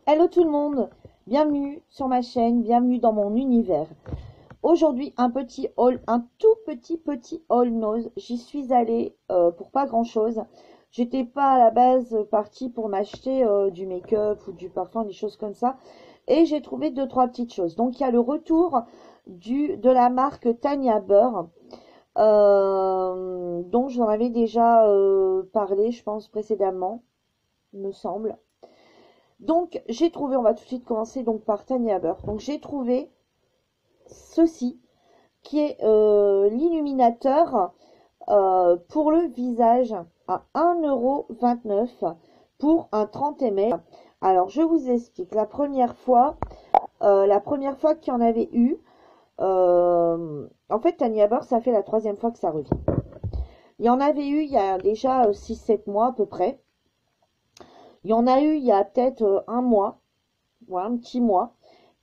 Hello tout le monde, bienvenue sur ma chaîne, bienvenue dans mon univers. Aujourd'hui un petit haul, un tout petit haul nose. J'y suis allée pour pas grand chose. J'étais pas à la base partie pour m'acheter du make-up ou du parfum, des choses comme ça. Et j'ai trouvé deux trois petites choses. Donc il y a le retour de la marque Tanya Burr. Dont j'en avais déjà parlé, je pense, précédemment, il me semble. Donc, j'ai trouvé, on va tout de suite commencer donc par Tanya Burr. Donc, j'ai trouvé ceci, qui est l'illuminateur pour le visage à 1,29 € pour un 30 ml. Alors, je vous explique. La première fois qu'il y en avait eu, en fait, Tanya Burr, ça fait la troisième fois que ça revient. Il y en avait eu il y a déjà 6-7 mois à peu près. Il y en a eu il y a peut-être un mois, voilà, un petit mois.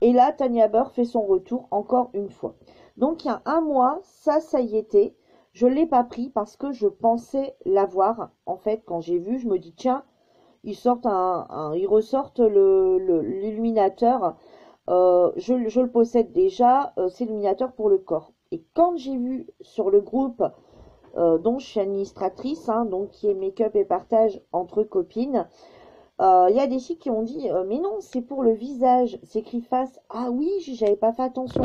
Et là, Tanya Burr fait son retour encore une fois. Donc, il y a un mois, ça y était. Je ne l'ai pas pris parce que je pensais l'avoir. En fait, quand j'ai vu, je me dis, tiens, ils ressortent l'illuminateur. Je le possède déjà. C'est l'illuminateur pour le corps. Et quand j'ai vu sur le groupe dont je suis administratrice, hein, donc qui est make-up et partage entre copines, y a des filles qui ont dit mais non, c'est pour le visage, c'est écrit face. Ah oui, j'avais pas fait attention.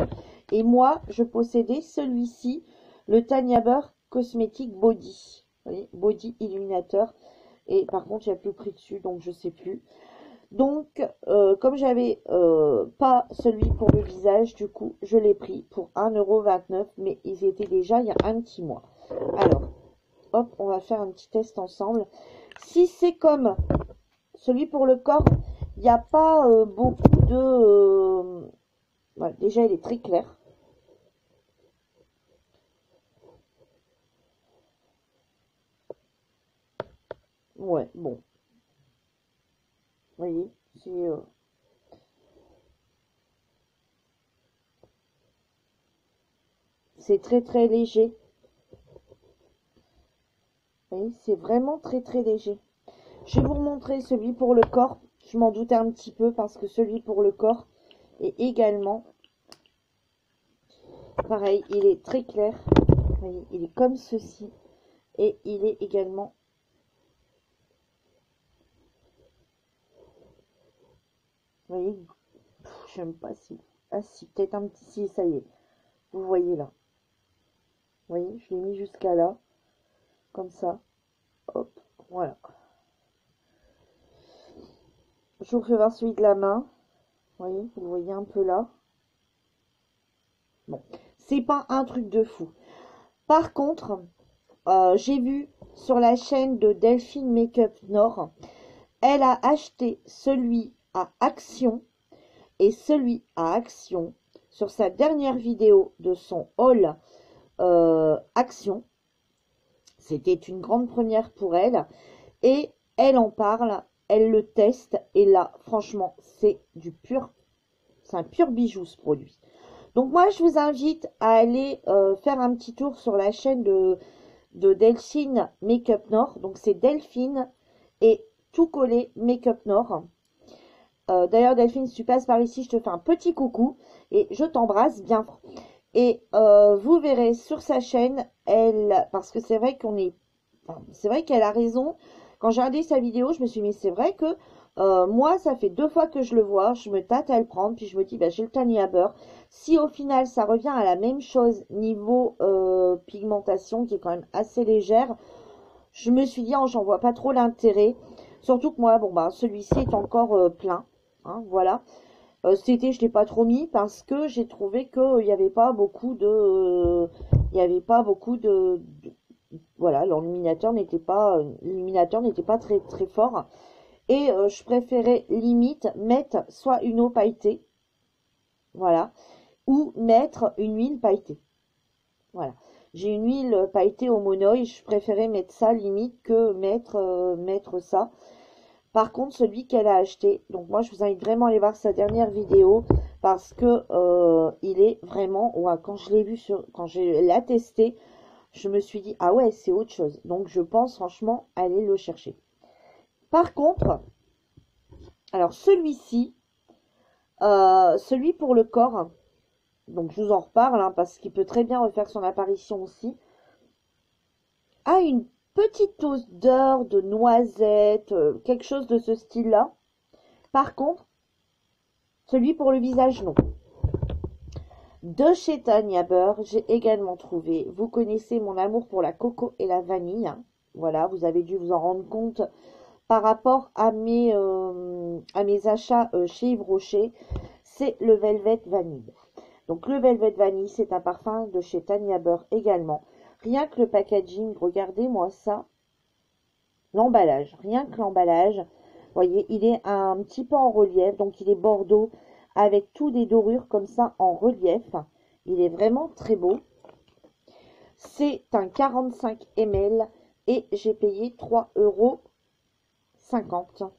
Et moi, je possédais celui-ci, le Tanya Burr Cosmetic Body. Vous voyez, Body Illuminateur. Et par contre, il n'y a plus prix dessus, donc je sais plus. Donc, comme j'avais pas celui pour le visage, du coup, je l'ai pris pour 1,29 €, mais ils étaient déjà il y a un petit mois. Alors, hop, on va faire un petit test ensemble. Si c'est comme celui pour le corps, il n'y a pas beaucoup de... voilà, déjà, il est très clair. Ouais, bon. Vous voyez, c'est très léger. Vous voyez, c'est vraiment très léger. Je vais vous remontrer celui pour le corps. Je m'en doutais un petit peu parce que celui pour le corps est également pareil. Il est très clair. Vous voyez, il est comme ceci. Et il est également... Vous voyez, je n'aime pas si... Ah si, peut-être un petit... Si, ça y est. Vous voyez là. Vous voyez, je l'ai mis jusqu'à là. Comme ça. Hop, voilà. Je vous fais voir celui de la main. Vous voyez, vous le voyez un peu là. Bon, c'est pas un truc de fou. Par contre, j'ai vu sur la chaîne de Delphine Makeup Nord, elle a acheté celui à Action et celui à Action sur sa dernière vidéo de son haul Action. C'était une grande première pour elle et elle en parle, elle le teste et là, franchement, c'est un pur bijou ce produit. Donc moi, je vous invite à aller faire un petit tour sur la chaîne de Delphine Makeup Nord. Donc c'est Delphine et tout collé Makeup Nord. D'ailleurs, Delphine, si tu passes par ici, je te fais un petit coucou et je t'embrasse bien fort. Et vous verrez sur sa chaîne, parce que c'est vrai c'est vrai qu'elle a raison. Quand j'ai regardé sa vidéo, je me suis dit, mais c'est vrai que moi, ça fait 2 fois que je le vois, je me tâte à le prendre, puis je me dis, bah, j'ai le Tanya Burr. Si au final, ça revient à la même chose niveau pigmentation, qui est quand même assez légère, je me suis dit, oh, j'en vois pas trop l'intérêt. Surtout que moi, bon, bah, celui-ci est encore plein. Hein, voilà. Cet été, je l'ai pas trop mis parce que j'ai trouvé qu'il n'y avait pas beaucoup de... voilà, l'illuminateur n'était pas très fort. Et je préférais limite mettre soit une eau pailletée, voilà, ou mettre une huile pailletée. Voilà. J'ai une huile pailletée au monoï, je préférais mettre ça limite que mettre ça. Par contre, celui qu'elle a acheté, donc moi je vous invite vraiment à aller voir sa dernière vidéo parce que il est vraiment, ouais, quand je l'ai vu quand je l'ai testé, je me suis dit ah ouais, c'est autre chose. Donc je pense franchement aller le chercher. Par contre, Alors, celui-ci, celui pour le corps, donc je vous en reparle, hein, parce qu'il peut très bien refaire son apparition aussi, a une petite odeur de noisette, quelque chose de ce style-là. Par contre, celui pour le visage, non. De chez Tanya Burr, j'ai également trouvé, vous connaissez mon amour pour la coco et la vanille, hein. Voilà, vous avez dû vous en rendre compte par rapport à mes achats chez Yves Rocher, c'est le Velvet Vanille. Donc le Velvet Vanille, c'est un parfum de chez Tanya Burr également. Rien que le packaging, regardez-moi ça, l'emballage, rien que l'emballage, vous voyez, il est un petit peu en relief, donc il est bordeaux avec tout des dorures comme ça en relief. Il est vraiment très beau. C'est un 45 ml et j'ai payé 3,50 €.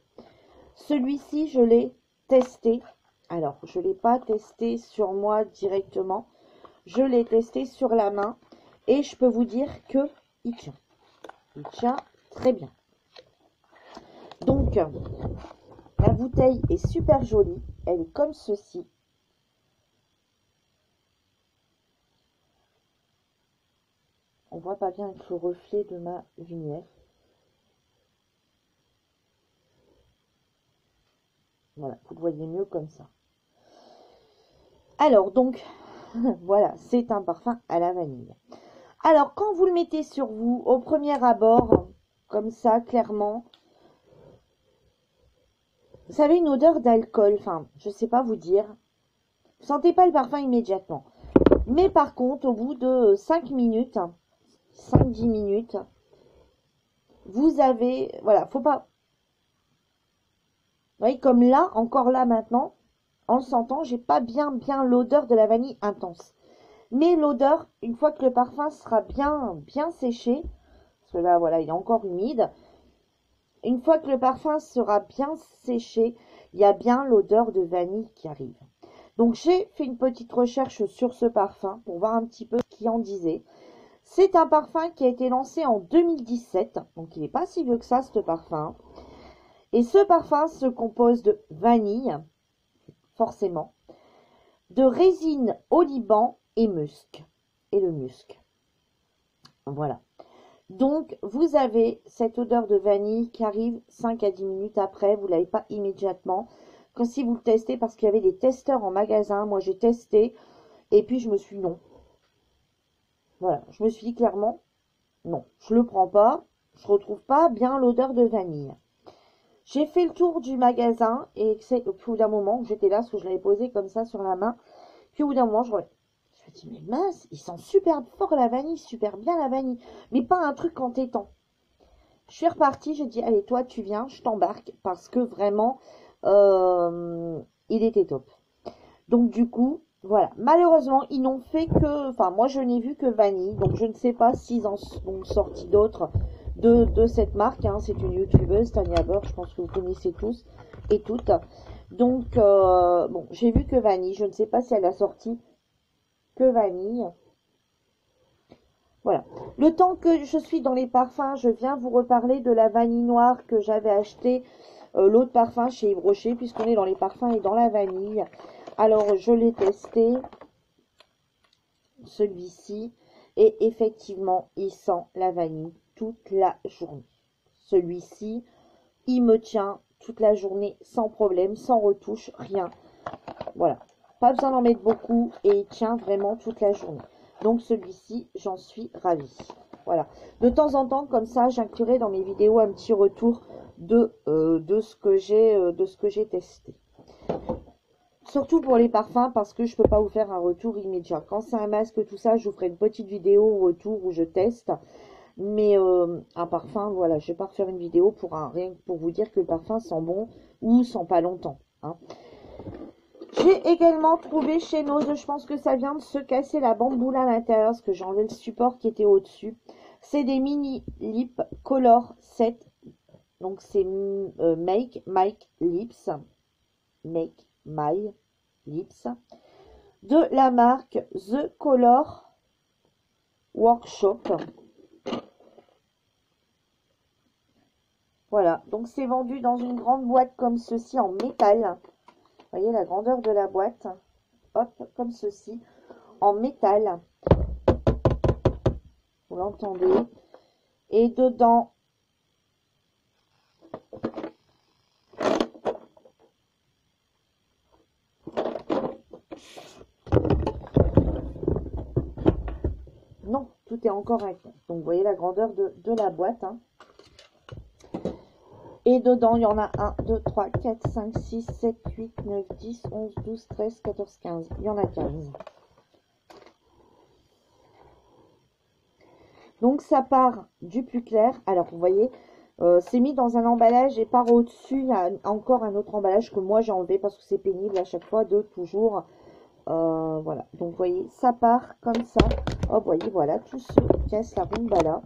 Celui-ci, je l'ai testé. Alors, je ne l'ai pas testé sur moi directement. Je l'ai testé sur la main. Et je peux vous dire que il tient. Il tient très bien. Donc, la bouteille est super jolie. Elle est comme ceci. On voit pas bien avec le reflet de ma lumière. Voilà, vous le voyez mieux comme ça. Alors, donc, voilà, c'est un parfum à la vanille. Alors, quand vous le mettez sur vous, au premier abord, comme ça, clairement, vous avez une odeur d'alcool. Enfin, je ne sais pas vous dire. Vous ne sentez pas le parfum immédiatement. Mais par contre, au bout de 5 minutes, 5-10 minutes, vous avez... Voilà, faut pas... Vous voyez, comme là, encore là maintenant, en le sentant, j'ai pas bien l'odeur de la vanille intense. Mais l'odeur, une fois que le parfum sera bien séché, parce que là, voilà, il est encore humide, une fois que le parfum sera bien séché, il y a bien l'odeur de vanille qui arrive. Donc, j'ai fait une petite recherche sur ce parfum pour voir un petit peu ce qu'il en disait. C'est un parfum qui a été lancé en 2017, donc il n'est pas si vieux que ça, ce parfum. Et ce parfum se compose de vanille, forcément, de résine oliban et musc. Et le musc. Voilà. Donc, vous avez cette odeur de vanille qui arrive 5 à 10 minutes après. Vous ne l'avez pas immédiatement. Quand si vous le testez, parce qu'il y avait des testeurs en magasin. Moi, j'ai testé. Et puis, je me suis dit non. Voilà. Je me suis dit clairement, non. Je ne le prends pas. Je ne retrouve pas bien l'odeur de vanille. J'ai fait le tour du magasin. Et c'est au bout d'un moment, j'étais là, parce que je l'avais posé comme ça sur la main. Puis au bout d'un moment, je me dis, mais mince, il sent super fort la vanille, super bien la vanille. Mais pas un truc entêtant. Je suis repartie, j'ai dit, allez, toi, tu viens, je t'embarque. Parce que vraiment, il était top. Donc, du coup, voilà. Malheureusement, ils n'ont fait que... Enfin, moi, je n'ai vu que vanille. Donc, je ne sais pas s'ils en ont sorti d'autres de cette marque. Hein. C'est une youtubeuse, Tanya Burr. Je pense que vous connaissez tous et toutes. Donc, bon, j'ai vu que vanille. Je ne sais pas si elle a sorti que vanille. Voilà. Le temps que je suis dans les parfums, je viens vous reparler de la vanille noire que j'avais acheté l'autre parfum chez Yves Rocher, puisqu'on est dans les parfums et dans la vanille. Alors, je l'ai testé, celui-ci, et effectivement, il sent la vanille toute la journée. Celui-ci, il me tient toute la journée sans problème, sans retouche, rien. Voilà. Pas besoin d'en mettre beaucoup et il tient vraiment toute la journée. Donc celui-ci, j'en suis ravie. Voilà. De temps en temps, comme ça, j'inclurai dans mes vidéos un petit retour de ce que j'ai testé. Surtout pour les parfums, parce que je peux pas vous faire un retour immédiat. Quand c'est un masque, tout ça, je vous ferai une petite vidéo retour où je teste. Mais un parfum, voilà, je vais pas refaire une vidéo pour rien que pour vous dire que le parfum sent bon ou sent pas longtemps. Hein. J'ai également trouvé chez Nose, je pense que ça vient de se casser la bamboule à l'intérieur, parce que j'ai enlevé le support qui était au-dessus. C'est des mini lip color set. Donc c'est Make My Lips. Make My Lips. De la marque The Color Workshop. Voilà, donc c'est vendu dans une grande boîte comme ceci en métal. Vous voyez la grandeur de la boîte. Hop, comme ceci, en métal. Vous l'entendez. Et dedans, non, tout est encore correct. Donc vous voyez la grandeur de la boîte. Hein. Et dedans, il y en a 1, 2, 3, 4, 5, 6, 7, 8, 9, 10, 11, 12, 13, 14, 15. Il y en a 15. Donc ça part du plus clair. Alors vous voyez, c'est mis dans un emballage et par au-dessus, il y a encore un autre emballage que moi j'ai enlevé parce que c'est pénible à chaque fois de toujours. Voilà, donc vous voyez, ça part comme ça. Oh, vous voyez, voilà, tout se casse la rumba là.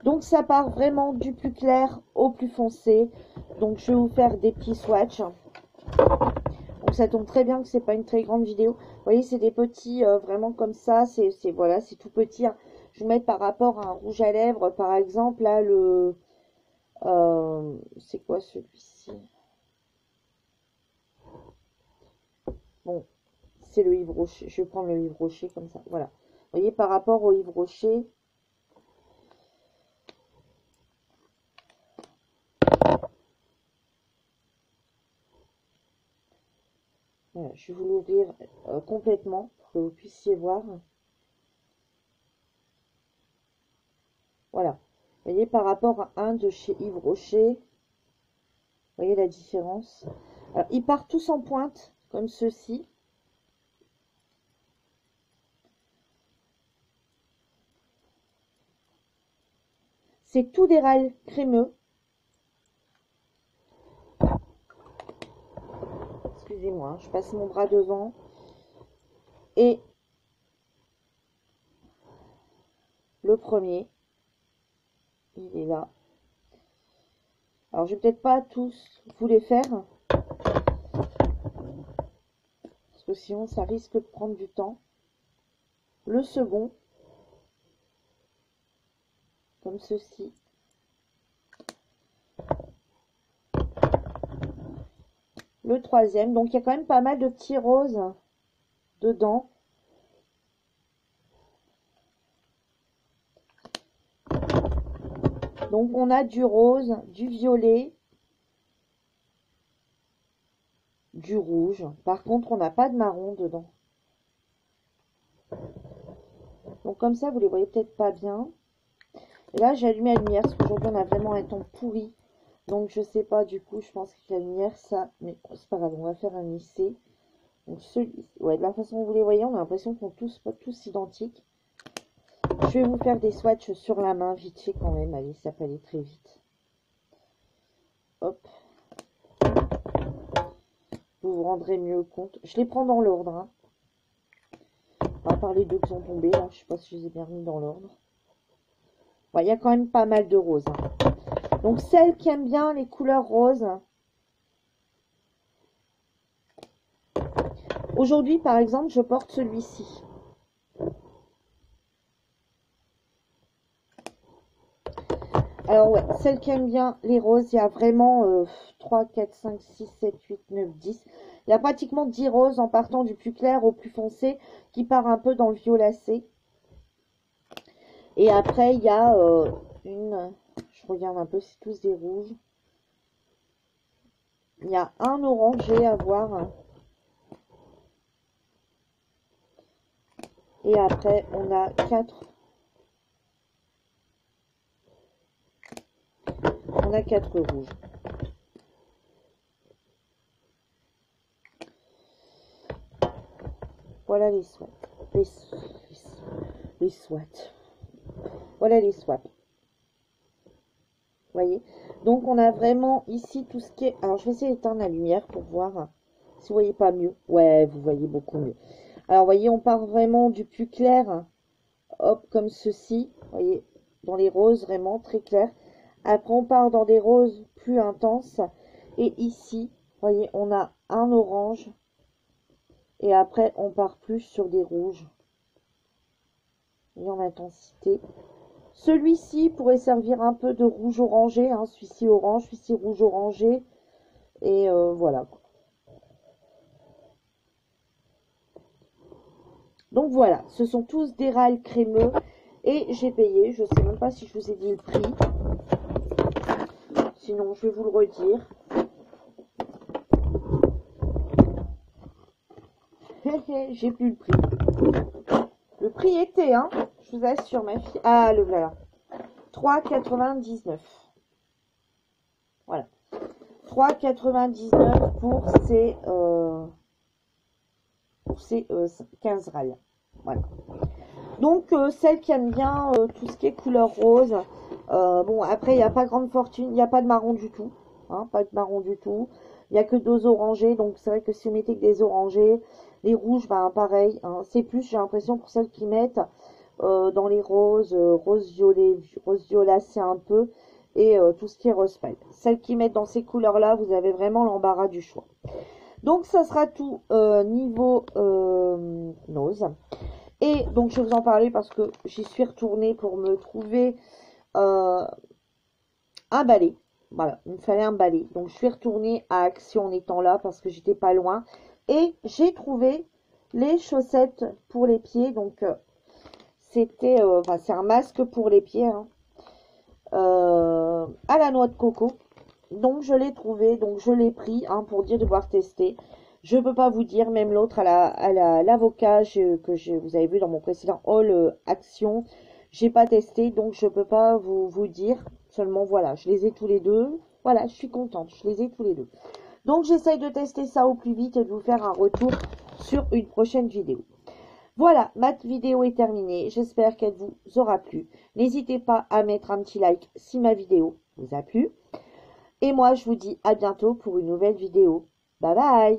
Donc ça part vraiment du plus clair au plus foncé. Donc je vais vous faire des petits swatchs. Donc ça tombe très bien que c'est pas une très grande vidéo. Vous voyez, c'est des petits vraiment comme ça. C'est voilà, c'est tout petit. Hein. Je vais mettre par rapport à un rouge à lèvres, par exemple, là le c'est quoi celui-ci? Bon, c'est le Yves Rocher. Je vais prendre le Yves Rocher comme ça. Voilà. Vous voyez, par rapport au Yves Rocher. Voilà, je vais vous l'ouvrir complètement pour que vous puissiez voir. Voilà. Vous voyez, par rapport à un de chez Yves Rocher, vous voyez la différence. Alors, ils partent tous en pointe, comme ceci. C'est tout des râles crémeux. Excusez-moi, hein, je passe mon bras devant. Et le premier, il est là. Alors, je vais peut-être pas tous vous les faire. Parce que sinon, ça risque de prendre du temps. Le second, comme ceci. Le troisième, donc il y a quand même pas mal de petits roses dedans. Donc on a du rose, du violet, du rouge. Par contre, on n'a pas de marron dedans. Donc comme ça, vous les voyez peut-être pas bien. Et là, j'ai allumé la lumière parce qu'aujourd'hui, on a vraiment un temps pourri. Donc je sais pas, du coup, je pense que la lumière, ça... Mais c'est pas grave, on va faire un lycée. Donc celui, ouais, de la façon dont vous les voyez, on a l'impression qu'ils sont tous pas tous identiques. Je vais vous faire des swatchs sur la main, vite fait quand même. Allez, ça peut aller très vite. Hop. Vous vous rendrez mieux compte. Je les prends dans l'ordre. Hein. À part les deux qui sont tombés, là, je sais pas si je les ai bien mis dans l'ordre. Il y a quand même pas mal de roses. Hein. Donc, celles qui aiment bien les couleurs roses. Aujourd'hui, par exemple, je porte celui-ci. Alors, ouais, celles qui aiment bien les roses, il y a vraiment 3, 4, 5, 6, 7, 8, 9, 10. Il y a pratiquement 10 roses en partant du plus clair au plus foncé qui part un peu dans le violacé. Et après, il y a je regarde un peu, c'est tous des rouges. Il y a un orangé à voir. Et après, on a 4. On a 4 rouges. Voilà les swats. Les swats. Voilà les swats. Vous voyez? Donc, on a vraiment ici tout ce qui est... Alors, je vais essayer d'éteindre la lumière pour voir si vous voyez pas mieux. Ouais, vous voyez beaucoup mieux. Alors, vous voyez, on part vraiment du plus clair. Hop, comme ceci. Vous voyez, dans les roses, vraiment très clair. Après, on part dans des roses plus intenses. Et ici, vous voyez, on a un orange. Et après, on part plus sur des rouges. Et en intensité. Celui-ci pourrait servir un peu de rouge orangé, hein, celui-ci orange, celui-ci rouge orangé. Et voilà. Donc voilà, ce sont tous des râles crémeux. Et j'ai payé, je sais même pas si je vous ai dit le prix. Sinon, je vais vous le redire. J'ai plus le prix. Le prix était, hein, je vous assure, ma fille. Ah, le voilà. 3,99. Voilà. 3,99 pour ces 15 râles. Voilà. Donc, celle qui aime bien tout ce qui est couleur rose. Bon, après, il n'y a pas grande fortune. Il n'y a pas de marron du tout. Hein, pas de marron du tout. Il n'y a que deux orangés. Donc, c'est vrai que si vous mettez que des orangés, les rouges, ben, pareil. Hein, c'est plus, j'ai l'impression, pour celles qui mettent dans les roses, rose violacé un peu. Et tout ce qui est rose pâle. Celles qui mettent dans ces couleurs-là, vous avez vraiment l'embarras du choix. Donc, ça sera tout niveau nose. Et donc, je vais vous en parler parce que j'y suis retournée pour me trouver un balai. Voilà, il me fallait un balai. Donc, je suis retournée à Action en étant là parce que j'étais pas loin. Et j'ai trouvé les chaussettes pour les pieds. Donc, c'était, c'est un masque pour les pieds, hein, à la noix de coco. Donc, je l'ai trouvé. Donc, je l'ai pris, hein, pour dire devoir tester. Je peux pas vous dire, même l'autre à l'avocat vous avez vu dans mon précédent haul Action, j'ai pas testé, donc je peux pas vous dire. Seulement voilà, je les ai tous les deux. Voilà, je suis contente, je les ai tous les deux. Donc j'essaye de tester ça au plus vite et de vous faire un retour sur une prochaine vidéo. Voilà, ma vidéo est terminée. J'espère qu'elle vous aura plu. N'hésitez pas à mettre un petit like si ma vidéo vous a plu. Et moi, je vous dis à bientôt pour une nouvelle vidéo. Bye bye!